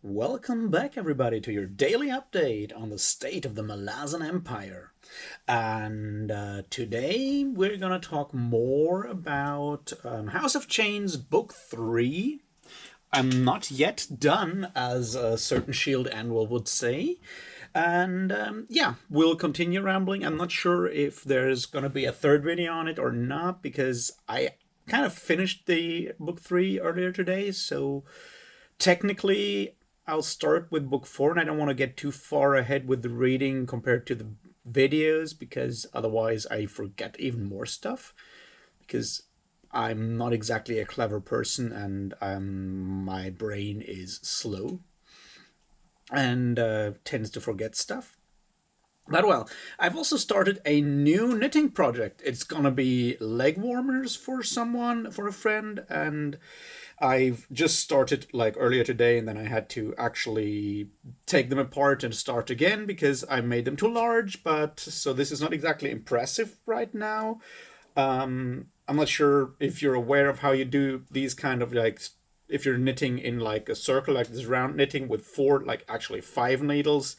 Welcome back, everybody, to your daily update on the state of the Malazan Empire. And today we're going to talk more about House of Chains Book 3. I'm not yet done, as a certain Shield Annual would say. And yeah, we'll continue rambling. I'm not sure if there's going to be a third video on it or not, because I kind of finished the Book 3 earlier today, so technically I'll start with book 4, and I don't want to get too far ahead with the reading compared to the videos, because otherwise I forget even more stuff, because I'm not exactly a clever person, and my brain is slow and tends to forget stuff. But well, I've also started a new knitting project. It's gonna be leg warmers for someone, for a friend, and I've just started like earlier today, and then I had to actually take them apart and start again because I made them too large. But so this is not exactly impressive right now. I'm not sure if you're aware of how you do these kind of like, if you're knitting in like a circle, like this round knitting with four, like actually five needles.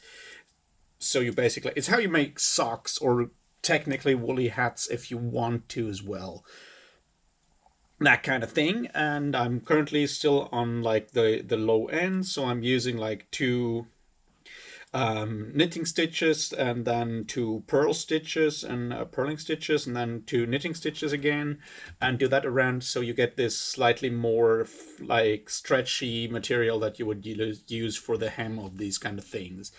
So you basically, it's how you make socks, or technically woolly hats if you want to as well. That kind of thing. And I'm currently still on like the low end, so I'm using like two knitting stitches, and then two purl stitches and purling stitches, and then two knitting stitches again, and do that around, so you get this slightly more like stretchy material that you would use for the hem of these kind of things.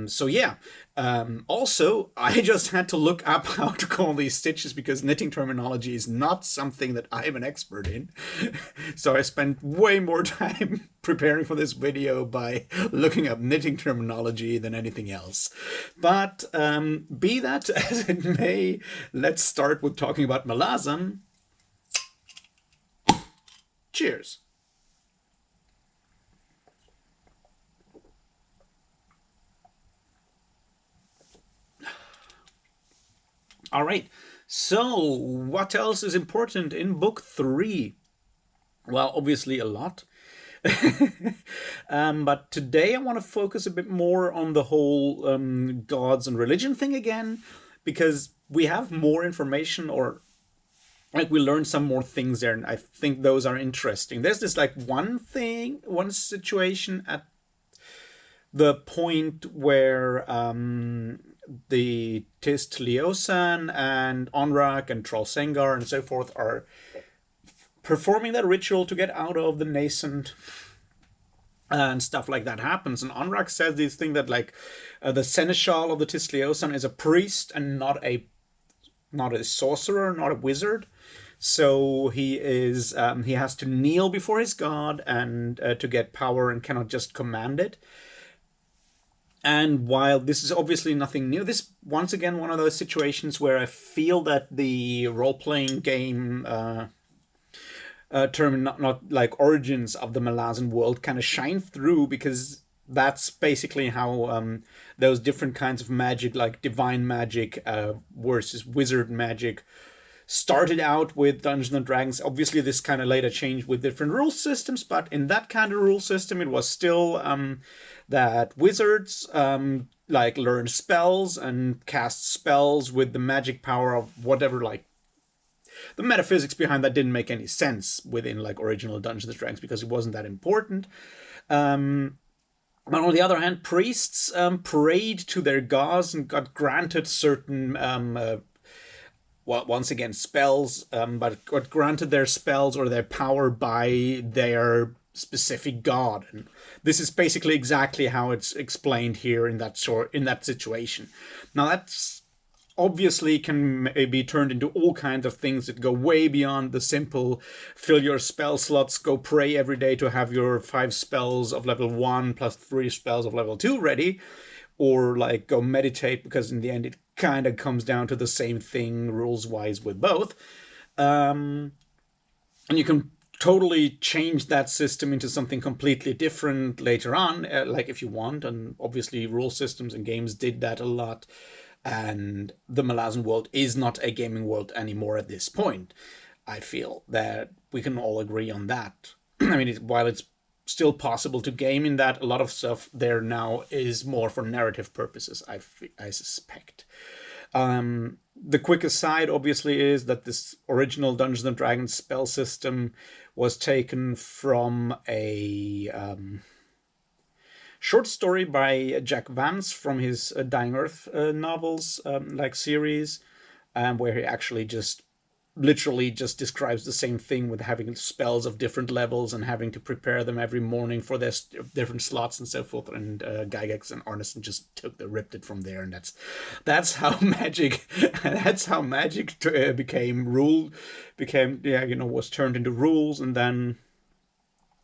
So yeah, also I just had to look up how to call these stitches because knitting terminology is not something that I'm an expert in. So I spent way more time preparing for this video by looking up knitting terminology than anything else. But be that as it may, let's start with talking about Malazan. Cheers. All right, so what else is important in book 3? Well, obviously a lot. But today I want to focus a bit more on the whole gods and religion thing again, because we have more information, or like we learned some more things there, and I think those are interesting. There's this like one situation at the point where the Tist-Leosan and Onrak and Trollsengar and so forth are performing that ritual to get out of the nascent, and stuff like that happens. And Onrak says this thing that like the seneschal of the Tist-Leosan is a priest and not a sorcerer, not a wizard. So he is he has to kneel before his god and to get power, and cannot just command it. And while this is obviously nothing new, this once again one of those situations where I feel that the role-playing game term, not like origins of the Malazan world, kind of shine through, because that's basically how those different kinds of magic, like divine magic versus wizard magic, started out with Dungeons and Dragons. Obviously, this kind of later changed with different rule systems, but in that kind of rule system, it was still that wizards like learn spells and cast spells with the magic power of whatever, like the metaphysics behind that didn't make any sense within like original Dungeons and Dragons because it wasn't that important. But on the other hand, priests prayed to their gods and got granted certain well, once again, spells, but got granted their spells or their power by their specific god. And this is basically exactly how it's explained here in that situation. Now that's obviously can be turned into all kinds of things that go way beyond the simple fill your spell slots, go pray every day to have your 5 spells of level 1 plus 3 spells of level 2 ready, or like go meditate, because in the end it kind of comes down to the same thing rules wise with both. And you can totally change that system into something completely different later on, like if you want. And obviously rule systems and games did that a lot, and the Malazan world is not a gaming world anymore at this point. I feel that we can all agree on that. I mean, while it's still possible to game in that. A lot of stuff there now is more for narrative purposes, I suspect. The quick aside, obviously, is that this original Dungeons and Dragons spell system was taken from a short story by Jack Vance from his Dying Earth novels series, where he actually just literally just describes the same thing with having spells of different levels and having to prepare them every morning for their different slots and so forth. And Gygax and Arneson just ripped it from there, and that's how magic was turned into rules, and then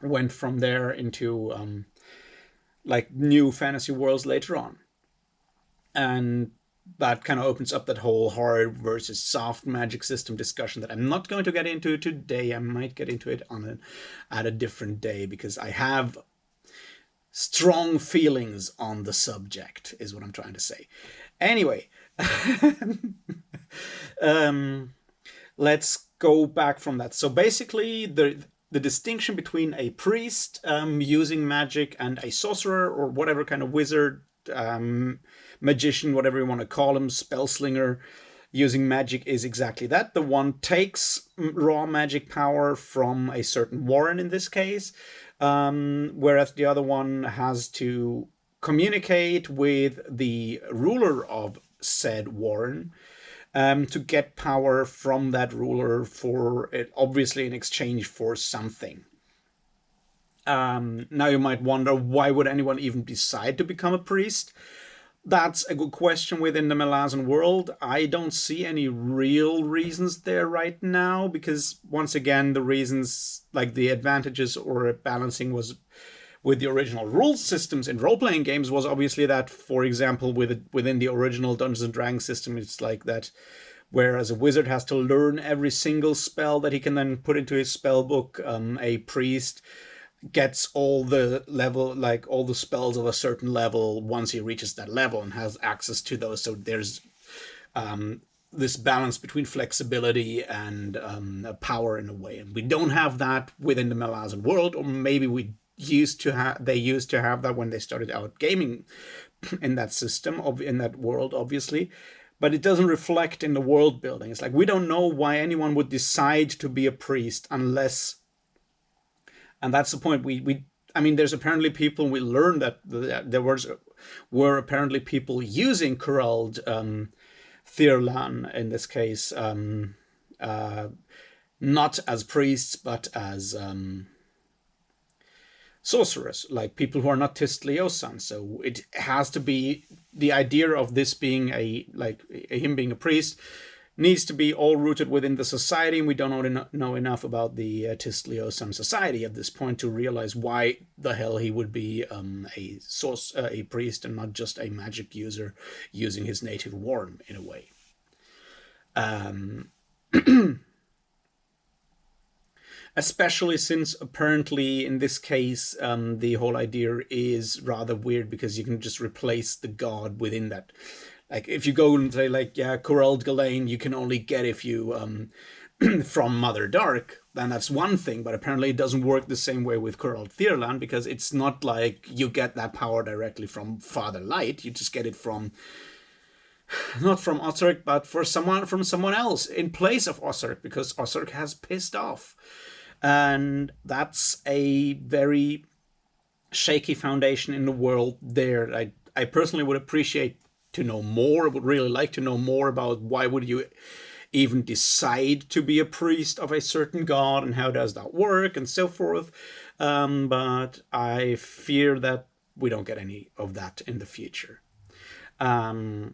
went from there into new fantasy worlds later on. And that kind of opens up that whole hard versus soft magic system discussion that I'm not going to get into today. I might get into it at a different day, because I have strong feelings on the subject, is what I'm trying to say. Anyway, let's go back from that. So basically, the distinction between a priest using magic and a sorcerer, or whatever kind of wizard, magician, whatever you want to call him, spellslinger, using magic, is exactly that. The one takes raw magic power from a certain warren in this case, whereas the other one has to communicate with the ruler of said warren to get power from that ruler, for it, obviously in exchange for something. Now you might wonder, why would anyone even decide to become a priest? That's a good question within the Malazan world. I don't see any real reasons there right now, because once again, the reasons, like the advantages or balancing was with the original rule systems in role-playing games, was obviously that, for example, within the original Dungeons and Dragons system, it's like that, whereas a wizard has to learn every single spell that he can then put into his spell book, a priest gets all the spells of a certain level once he reaches that level and has access to those. So there's this balance between flexibility and power in a way, and we don't have that within the Malazan world, or maybe they used to have that when they started out gaming in that system, in that world, obviously. But it doesn't reflect in the world building. It's like, we don't know why anyone would decide to be a priest unless. And that's the point. There's apparently people, we learned that there were apparently people using Kurald Thirlan, in this case, not as priests, but as sorcerers, like people who are not Tistliosan. So it has to be, the idea of this being him being a priest needs to be all rooted within the society, and we don't know enough about the Tistliosan society at this point to realize why the hell he would be a priest and not just a magic user using his native warren, in a way. Especially since apparently in this case the whole idea is rather weird, because you can just replace the god within that. Like, if you go and say, Kurald Galain, you can only get if you, from Mother Dark, then that's one thing, but apparently it doesn't work the same way with Kurald Thirlan, because it's not like you get that power directly from Father Light, you just get it not from Osric, but from someone else in place of Osric, because Osric has pissed off. And that's a very shaky foundation in the world there. I personally would appreciate to know more. I would really like to know more about why would you even decide to be a priest of a certain god, and how does that work, and so forth. But I fear that we don't get any of that in the future. Now,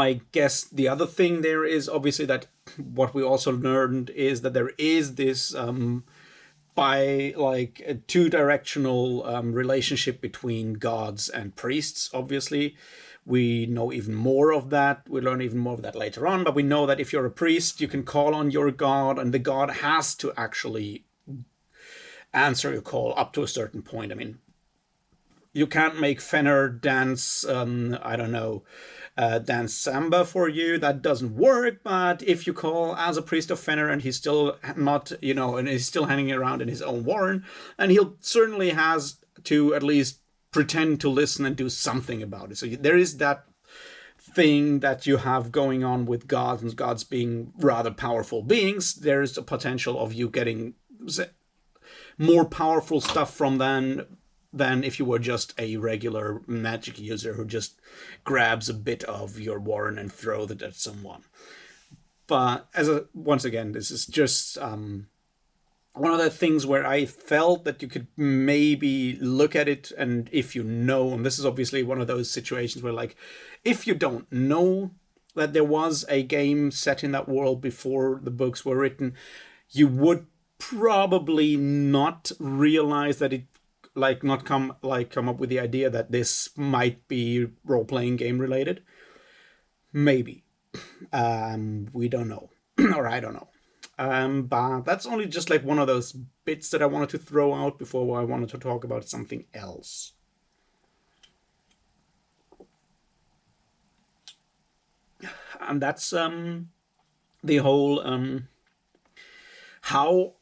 I guess the other thing there is obviously that what we also learned is that there is this a two-directional relationship between gods and priests. Obviously, we know even more of that. We learn even more of that later on, but we know that if you're a priest, you can call on your god, and the god has to actually answer your call up to a certain point. you can't make Fenner dance, I don't know, dance samba for you. That doesn't work. But if you call as a priest of Fenner and he's still not, and he's still hanging around in his own warren, and he'll certainly has to at least pretend to listen and do something about it. So there is that thing that you have going on with gods, and gods being rather powerful beings. There's a potential of you getting more powerful stuff from than if you were just a regular magic user who just grabs a bit of your warren and throws it at someone. But once again, this is just one of the things where I felt that you could maybe look at it, and if you know, and this is obviously one of those situations where, like, if you don't know that there was a game set in that world before the books were written, you would probably not realize that it, like, not come up with the idea that this might be role-playing game related. Maybe. We don't know. Or I don't know. But that's only just like one of those bits that I wanted to throw out before I wanted to talk about something else. And that's the whole how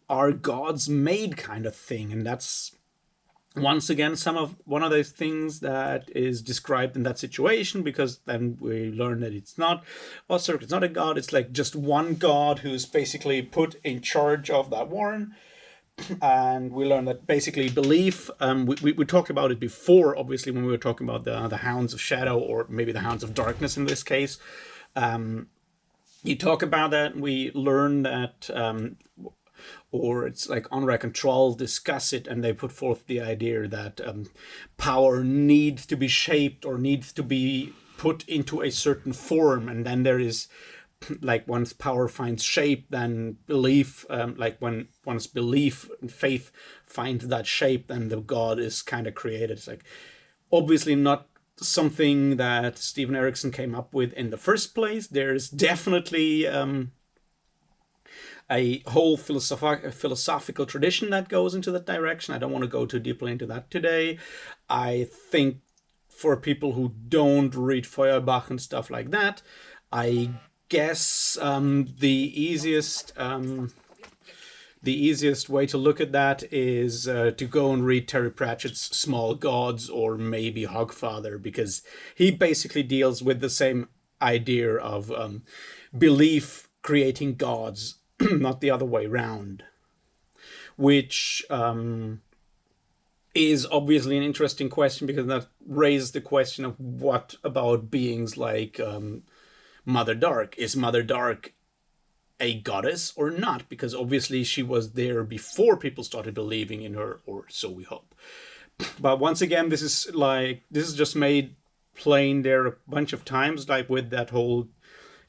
are gods made kind of thing. And that's once again one of those things that is described in that situation, because then we learn that it's not Sorcerer, it's not a god, it's like just one god who's basically put in charge of that warren. And we learn that basically belief, we talked about it before, obviously, when we were talking about the Hounds of Shadow, or maybe the Hounds of Darkness in this case. You talk about that, and we learn that or it's like Onrak and Troll discuss it, and they put forth the idea that power needs to be shaped or needs to be put into a certain form, and then there is, like, once power finds shape, then belief, once belief and faith finds that shape, then the god is kind of created. It's like obviously not something that Stephen Erickson came up with in the first place. There's definitely a whole philosophical tradition that goes into that direction. I don't want to go too deeply into that today. I think for people who don't read Feuerbach and stuff like that, I guess the easiest way to look at that is to go and read Terry Pratchett's Small Gods, or maybe Hogfather, because he basically deals with the same idea of belief creating gods, not the other way around, which is obviously an interesting question, because that raises the question of what about beings like Mother Dark? Is Mother Dark a goddess or not? Because obviously she was there before people started believing in her, or so we hope. But once again, this is just made plain there a bunch of times, like with that whole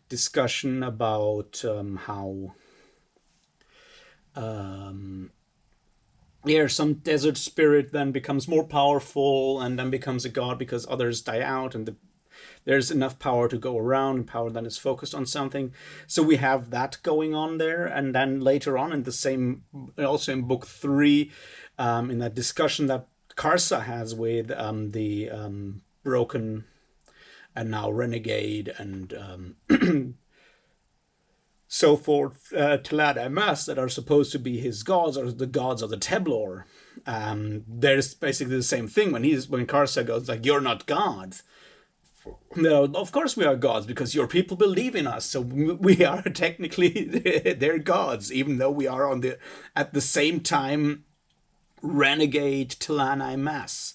discussion about how some desert spirit then becomes more powerful and then becomes a god because others die out, and there's enough power to go around, and power then is focused on something. So we have that going on there. And then later on in the same, also in book 3, in that discussion that Karsa has with the broken and now renegade and so forth, Tlada and Mas, that are supposed to be his gods, or the gods of the Teblor. There's basically the same thing when Karsa goes like, "You're not gods." No, of course we are gods, because your people believe in us, so we are technically their gods, even though we are at the same time renegade Tilanai Mass.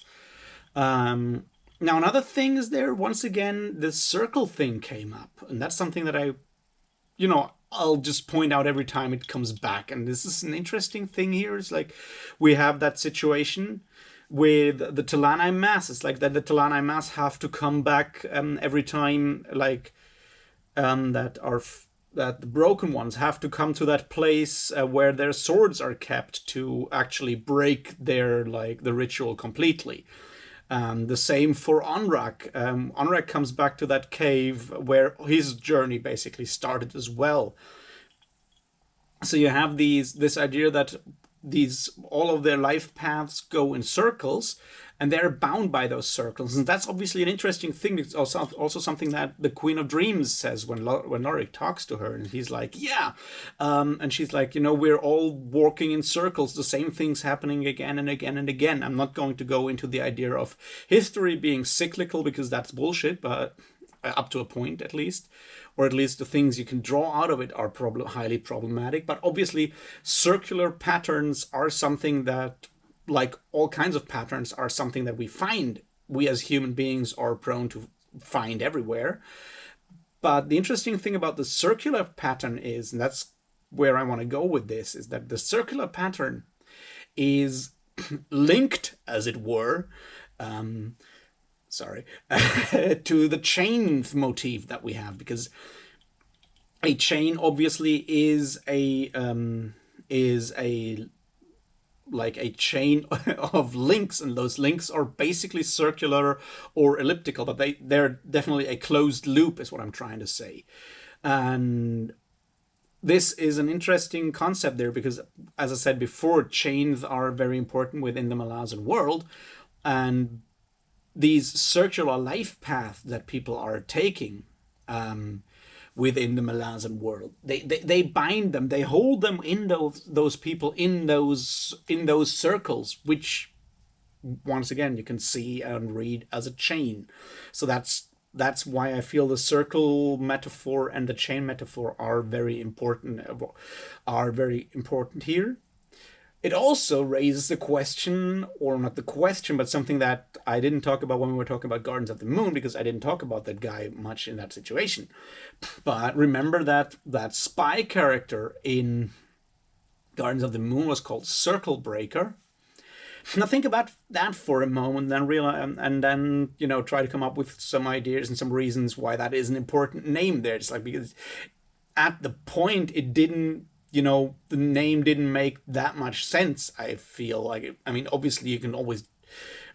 Now another thing is there, once again, the circle thing came up, and that's something that I'll just point out every time it comes back. And this is an interesting thing here. It's like we have that situation with the Tilanai Mass. It's like that the Tilanai Mass have to come back every time, like that the broken ones have to come to that place where their swords are kept to actually break their the ritual completely. The same for Onrak. Onrak comes back to that cave where his journey basically started as well. So you have this idea that all of their life paths go in circles, and they're bound by those circles. And that's obviously an interesting thing. It's also something that the Queen of Dreams says when Lorik talks to her, and he's like, yeah, and she's like, we're all walking in circles, the same things happening again and again and again. I'm not going to go into the idea of history being cyclical, because that's bullshit, but up to a point at least, or at least the things you can draw out of it are highly problematic. But obviously circular patterns are something that, like all kinds of patterns, are something that we as human beings are prone to find everywhere. But the interesting thing about the circular pattern is, and that's where I want to go with this, is that the circular pattern is linked, as it were, to the chain motif that we have, because a chain obviously is a like a chain of links, and those links are basically circular or elliptical, but they're definitely a closed loop, is what I'm trying to say. And this is an interesting concept there, because, as I said before, chains are very important within the Malazan world, and these circular life paths that people are taking within the Malazan world, they bind them, they hold them in those people in those circles, which once again you can see and read as a chain. So that's why I feel the circle metaphor and the chain metaphor are very important here. It also raises the question, or not the question, but something that I didn't talk about when we were talking about Gardens of the Moon, because I didn't talk about that guy much in that situation. But remember that spy character in Gardens of the Moon was called Circle Breaker. Now think about that for a moment, then realize, and then try to come up with some ideas and some reasons why that is an important name there. It's like, because at the point it didn't, the name didn't make that much sense, I feel like. I mean, obviously you can always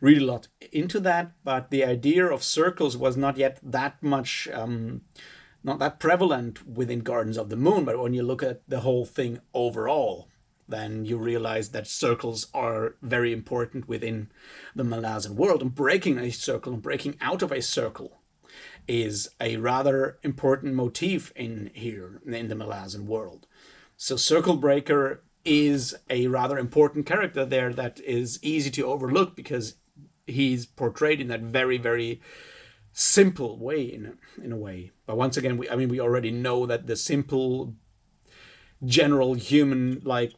read a lot into that, but the idea of circles was not yet that much, not that prevalent within Gardens of the Moon. But when you look at the whole thing overall, then you realize that circles are very important within the Malazan world, and breaking a circle and breaking out of a circle is a rather important motif in the Malazan world. So Circle Breaker is a rather important character there that is easy to overlook, because he's portrayed in that very, very simple way, in a way. But once again, we already know that the simple, general human, like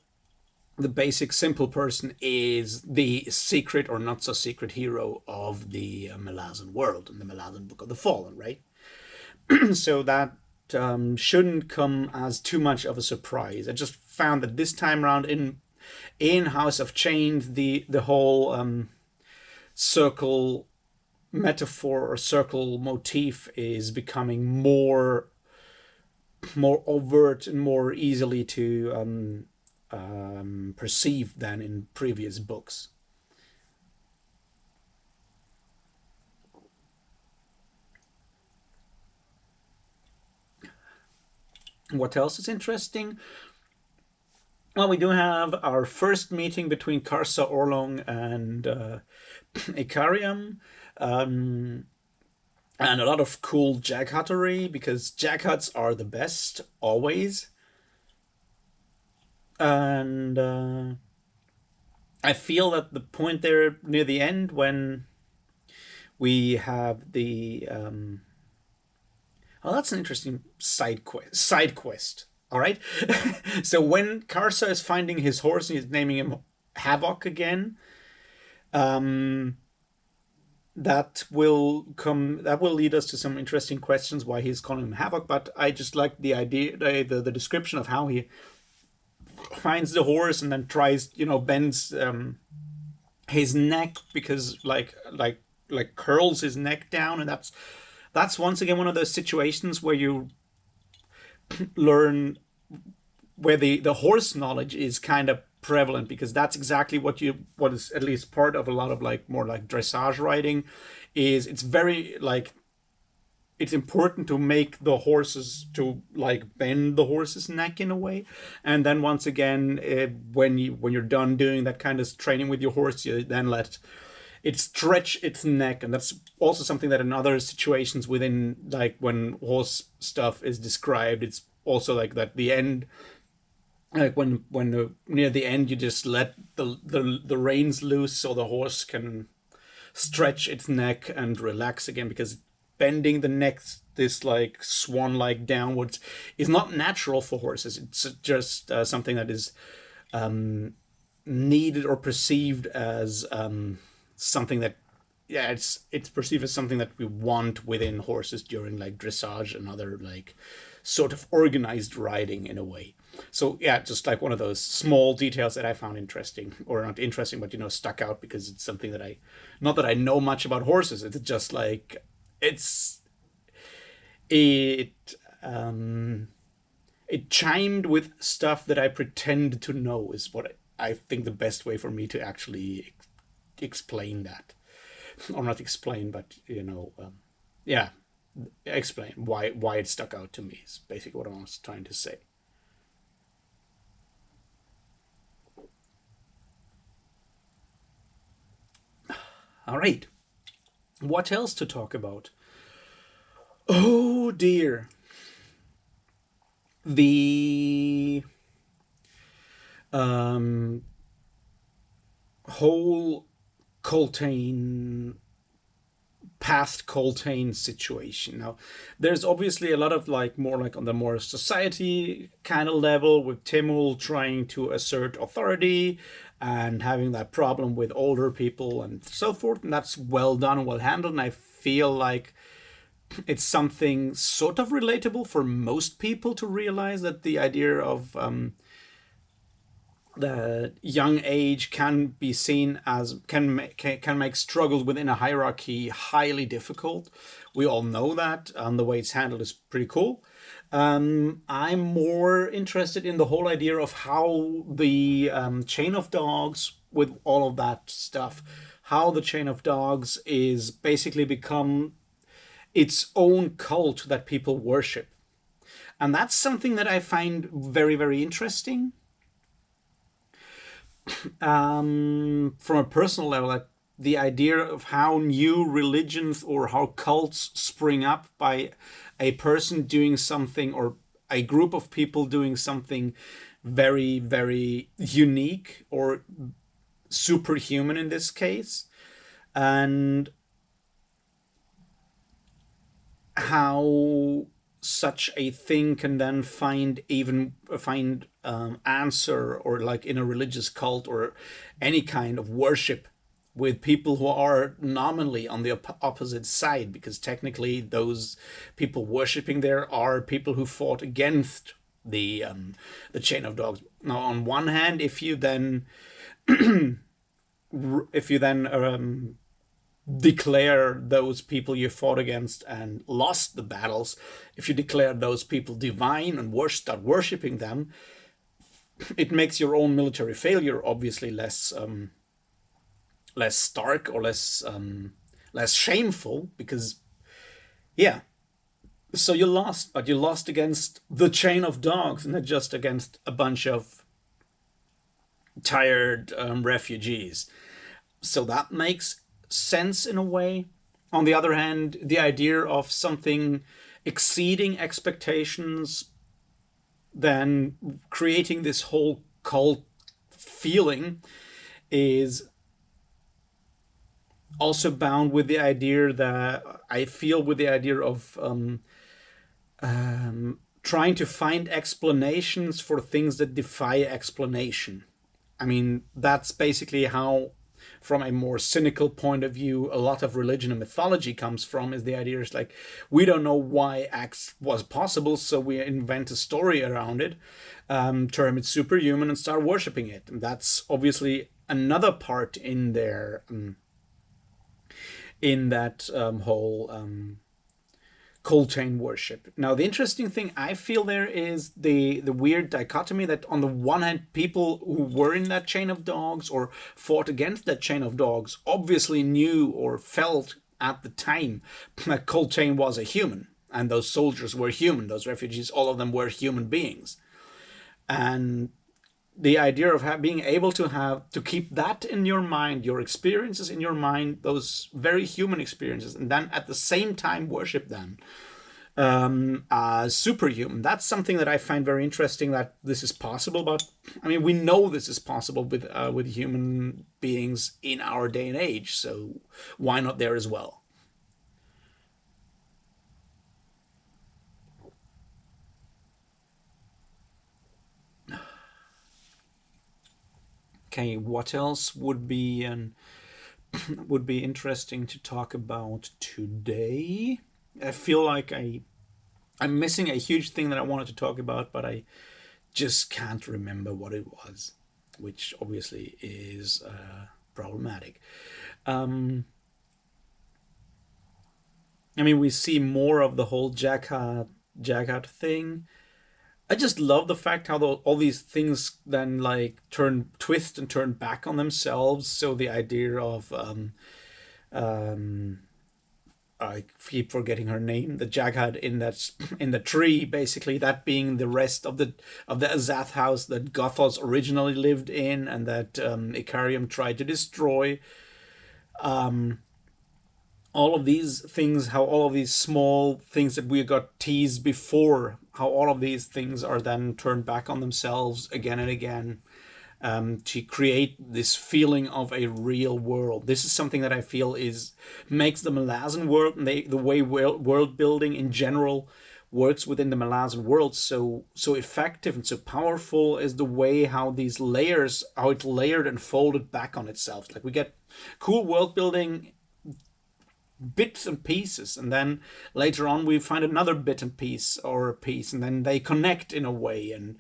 the basic simple person, is the secret or not so secret hero of the Malazan world and the Malazan Book of the Fallen, right? So that shouldn't come as too much of a surprise. I just found that this time around in House of Chains, the whole circle metaphor or circle motif is becoming more overt and more easily to perceive than in previous books. What else is interesting? Well, we do have our first meeting between Karsa Orlong and Ikariam, and a lot of cool jaghuttery, because jaghuts are the best always. And I feel that the point there near the end, when we have the that's an interesting side quest. All right. So when Karsa is finding his horse and he's naming him Havoc again, that will lead us to some interesting questions why he's calling him Havoc. But I just like the idea, the description of how he finds the horse and then tries, bends his neck, because like curls his neck down, and that's once again one of those situations where you learn where the horse knowledge is kind of prevalent, because that's exactly what is at least part of a lot of more dressage riding. Is it's very it's important to make the horses to bend the horse's neck in a way, and then once again when you're done doing that kind of training with your horse, you then let it stretch its neck, and that's also something that in other situations within, like when horse stuff is described, it's also like that the end, like near the end you just let the reins loose so the horse can stretch its neck and relax again, because bending the neck this like swan like downwards is not natural for horses. It's just something that is needed or perceived as something that, yeah, it's perceived as something that we want within horses during like dressage and other like sort of organized riding in a way. So yeah, just like one of those small details that I found interesting, or not interesting, but stuck out, because it's something that not that I know much about horses. It's just like it it chimed with stuff that I pretend to know, is what I think the best way for me to actually explain that, or not explain, but yeah, explain why it stuck out to me is basically what I was trying to say. All right, what else to talk about? Oh dear, the whole Coltane, past Coltane situation. Now, there's obviously a lot of like more like on the more society kind of level, with Timul trying to assert authority and having that problem with older people and so forth, and that's well done and well handled. And I feel like it's something sort of relatable for most people to realize that the idea of the young age can be seen as can make struggles within a hierarchy highly difficult. We all know that. The way it's handled is pretty cool. I'm more interested in the whole idea of how the chain of dogs, with all of that stuff, how the chain of dogs is basically become its own cult that people worship. And that's something that I find very, very interesting. From a personal level, that the idea of how new religions or how cults spring up by a person doing something, or a group of people doing something very, very unique or superhuman in this case, and how such a thing can then find answer, or like in a religious cult or any kind of worship, with people who are nominally on the opposite side, because technically those people worshiping there are people who fought against the chain of dogs. Now, on one hand, if you then declare those people you fought against and lost the battles, if you declare those people divine and start worshipping them, it makes your own military failure obviously less stark, or less shameful, because yeah, so you lost, but you lost against the chain of dogs, not just against a bunch of tired refugees. So that makes sense in a way. On the other hand, the idea of something exceeding expectations, then creating this whole cult feeling, is also bound with the idea that I feel with the idea of trying to find explanations for things that defy explanation. I mean, that's basically how, from a more cynical point of view, a lot of religion and mythology comes from, is the idea is like, we don't know why X was possible, so we invent a story around it, term it superhuman, and start worshipping it. And that's obviously another part in there, in that whole Coltane worship. Now, the interesting thing I feel there is the weird dichotomy that, on the one hand, people who were in that chain of dogs or fought against that chain of dogs obviously knew or felt at the time that Coltane was a human, and those soldiers were human, those refugees, all of them were human beings. And the idea of being able to have to keep that in your mind, your experiences in your mind, those very human experiences, and then at the same time worship them as superhuman. That's something that I find very interesting, that this is possible. But I mean, we know this is possible with human beings in our day and age. So why not there as well? Okay, what else would be interesting to talk about today? I feel like I'm missing a huge thing that I wanted to talk about, but I just can't remember what it was, which obviously is problematic. Um, I mean, we see more of the whole Jaghat thing. I just love the fact how all these things then like twist and turn back on themselves. So the idea of um, I keep forgetting her name, the Jagad in that in the tree, basically that being the rest of the Azath house that Gothos originally lived in, and that Icarium tried to destroy. All of these things, how all of these small things that we got teased before, how all of these things are then turned back on themselves again and again, to create this feeling of a real world. This is something that I feel is makes the Malazan world, and the way world building in general works within the Malazan world so effective and so powerful, is the way how these layers, how it's layered and folded back on itself. Like we get cool world building bits and pieces, and then later on we find another bit and piece or a piece, and then they connect in a way. And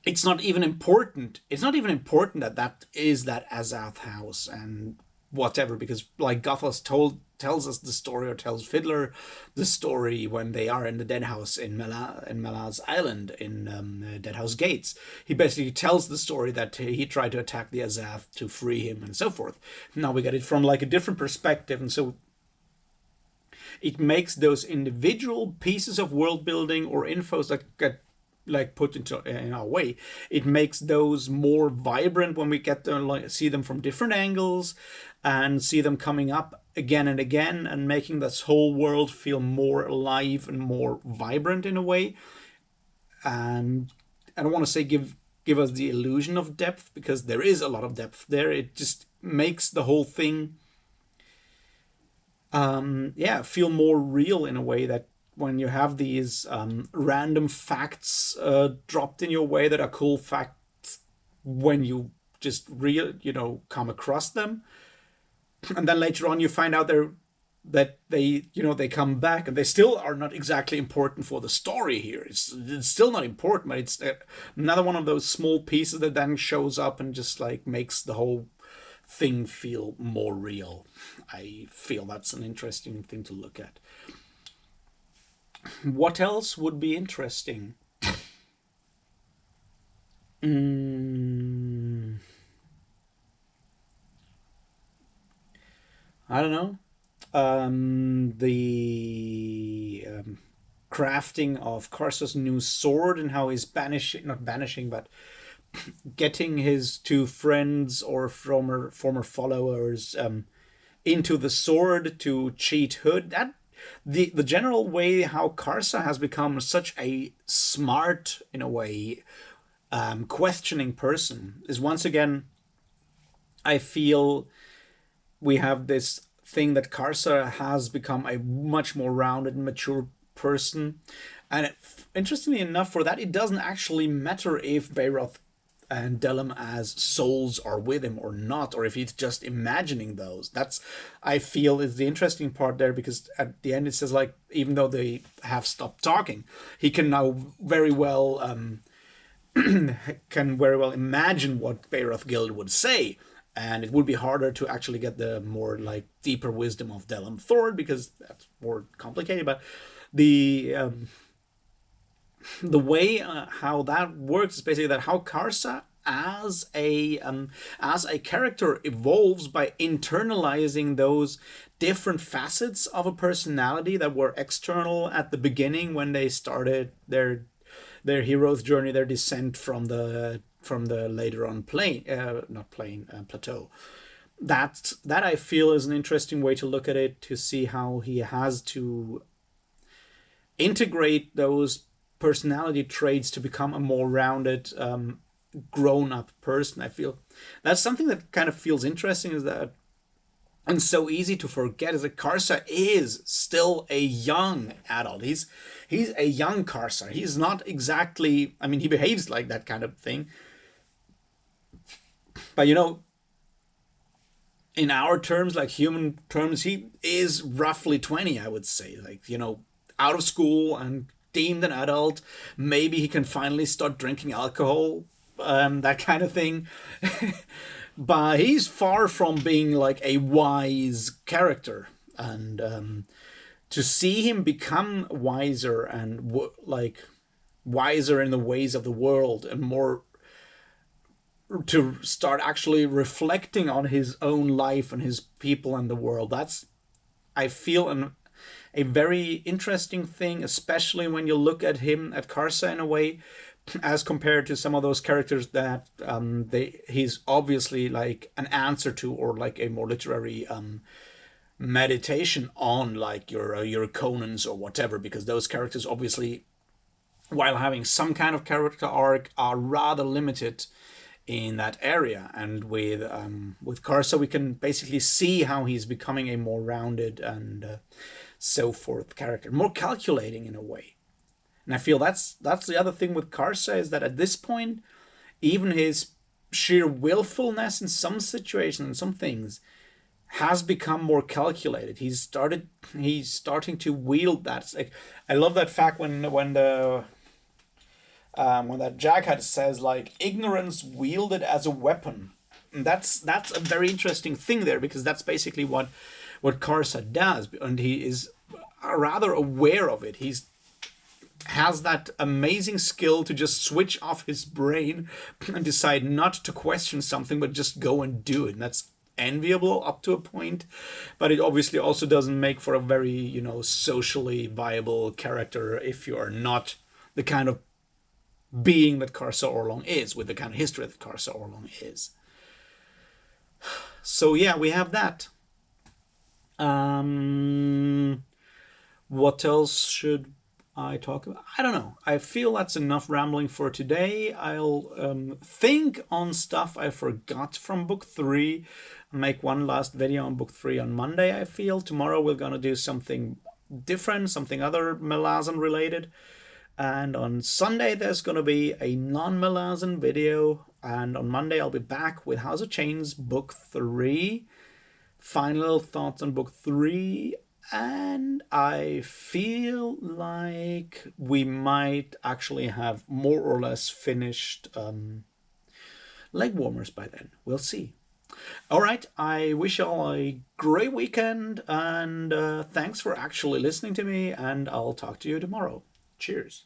it's not even important that that is that Azath house and whatever, because like Gothos tells us the story, or tells Fiddler the story when they are in the dead house in Malaz Island in Dead House Gates. He basically tells the story that he tried to attack the Azath to free him and so forth. Now we get it from like a different perspective, and so it makes those individual pieces of world building or infos that get like put into in our way, it makes those more vibrant when we get to like see them from different angles and see them coming up again and again, and making this whole world feel more alive and more vibrant in a way. And I don't want to say give us the illusion of depth, because there is a lot of depth there. It just makes the whole thing yeah, feel more real in a way, that when you have these random facts dropped in your way that are cool facts when you just come across them, and then later on you find out that they come back, and they still are not exactly important for the story here. It's still not important, but it's another one of those small pieces that then shows up and just like makes the whole thing feel more real. I feel that's an interesting thing to look at. What else would be interesting? Mm, I don't know. The crafting of Karsa's new sword, and how he's banishing, not banishing, but getting his two friends or former followers into the sword to cheat Hood. That the general way how Karsa has become such a smart, in a way, questioning person is once again. I feel we have this thing that Karsa has become a much more rounded and mature person, and interestingly enough, for that it doesn't actually matter if Bayroth and Delam as souls are with him or not, or if he's just imagining those. That's, I feel, is the interesting part there, because at the end it says like, even though they have stopped talking, he can now very well can very well imagine what Bayroth Guild would say. And it would be harder to actually get the more like deeper wisdom of Delam Thord, because that's more complicated. But the way how that works is basically that how Karsa as a character evolves by internalizing those different facets of a personality that were external at the beginning when they started their hero's journey, their descent from the later on plateau. That I feel is an interesting way to look at it, to see how he has to integrate those personality traits to become a more rounded, grown-up person. I feel that's something that kind of feels interesting, is that, and so easy to forget, is that Karsa is still a young adult. He's a young Karsa. He's not exactly, I mean, he behaves like that kind of thing. But, in our terms, like human terms, he is roughly 20, I would say. Like, out of school and deemed an adult. Maybe he can finally start drinking alcohol, that kind of thing. But he's far from being like a wise character. And to see him become wiser and wiser in the ways of the world, and more to start actually reflecting on his own life and his people and the world, that's, I feel, a very interesting thing, especially when you look at him, at Karsa, in a way, as compared to some of those characters that he's obviously like an answer to, or like a more literary meditation on, like your Conans or whatever, because those characters obviously, while having some kind of character arc, are rather limited in that area. And with Karsa, we can basically see how he's becoming a more rounded and so forth character, more calculating in a way. And I feel that's the other thing with Karsa, is that at this point, even his sheer willfulness in some situations and some things has become more calculated. He's starting to wield that. It's like, I love that fact when that Jaghead says, like, ignorance wielded as a weapon. And that's a very interesting thing there, because that's basically what Karsa does, and he is rather aware of it. He's has that amazing skill to just switch off his brain and decide not to question something, but just go and do it. And that's enviable up to a point, but it obviously also doesn't make for a very, socially viable character if you are not the kind of being that Karsa Orlong is, with the kind of history that Karsa Orlong is. So yeah, we have that. What else should I talk about? I don't know. I feel that's enough rambling for today. I'll think on stuff I forgot from book 3. I'll make one last video on book 3 on Monday, I feel. Tomorrow we're going to do something different, something other Malazan related. And on Sunday there's going to be a non-Malazan video. And on Monday I'll be back with House of Chains book 3. Final thoughts on book 3. And I feel like we might actually have more or less finished leg warmers by then. We'll see. All right, I wish you all a great weekend, and thanks for actually listening to me, and I'll talk to you tomorrow. Cheers.